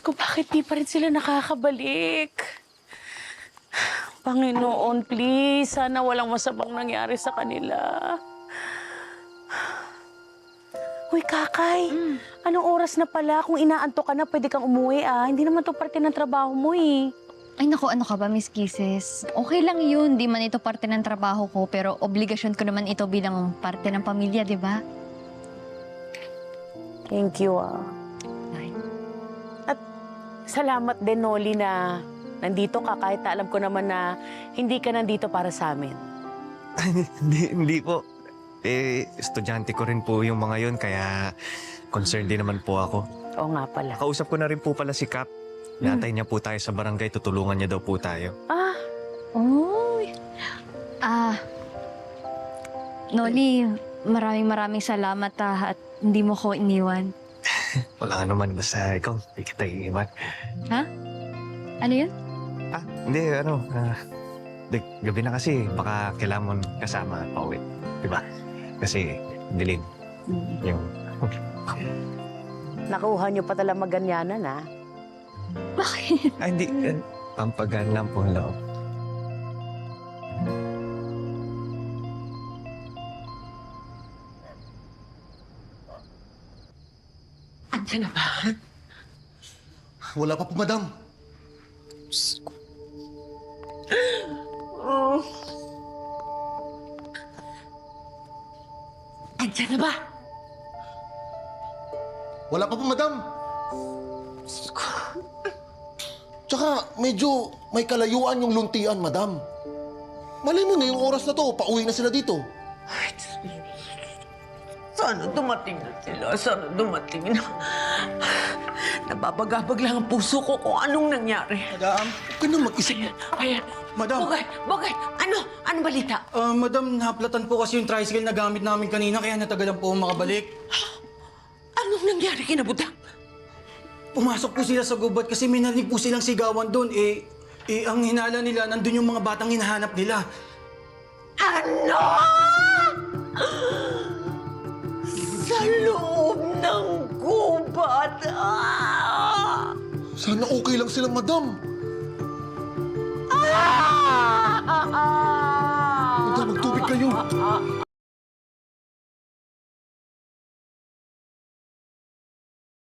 ko, bakit di pa rin sila nakakabalik? Panginoon, please, sana walang masamang nangyari sa kanila. Uy, Kakay, anong oras na pala? Kung inaantok ka na, pwede kang umuwi, ah. Hindi naman to parte ng trabaho mo, eh. Ay naku, ano ka ba, Miss Kisses? Okay lang yun, di man ito parte ng trabaho ko, pero obligasyon ko naman ito bilang parte ng pamilya, di ba? Thank you, ah. Ay. At salamat din, Noli, na nandito ka kahit na alam ko naman na hindi ka nandito para sa amin. Hindi po. Estudyante ko rin po yung mga yun, kaya concerned din naman po ako. Oo nga pala. Kausap ko na rin po pala si Cap. Natay niya po tayo sa barangay, tutulungan niya daw po tayo. Ah, Uy. Noli, maraming salamat at hindi mo ko iniwan. Wala ka naman, basta ikaw, hindi kita iiwan. Ha? Ano yun? Hindi, gabi na kasi, baka kailangan mo kasama pauwi. Diba? Kasi dilim yung... nakuha niyo pa talaga maganyanan, ah. Bakit? Ay, hindi. Pampagaan lang po ang loob. Andiyan na ba? Wala pa po, madam. Andiyan na ba? Wala pa po, madam. Tsaka medyo may kalayuan yung luntian, madam. Malay mo na yung oras na to, pauwi na sila dito. Sana dumating na sila. Sana dumating na. Nababagabag lang ang puso ko kung anong nangyari. Madam? Huwag ka na mag-isip. Ayan. Madam? Bakit? Ano? Ano balita? Madam, nahaplatan po kasi yung tricycle na gamit namin kanina kaya natagalan po makabalik. Anong nangyari kina Budang? Pumasok po sila sa gubat kasi may narinig po silang sigawan doon. Ang hinala nila, nandun yung mga batang hinahanap nila. Ano? Sa loob ng gubat. Sana okay lang sila, madam. Madam, magtubig kayo.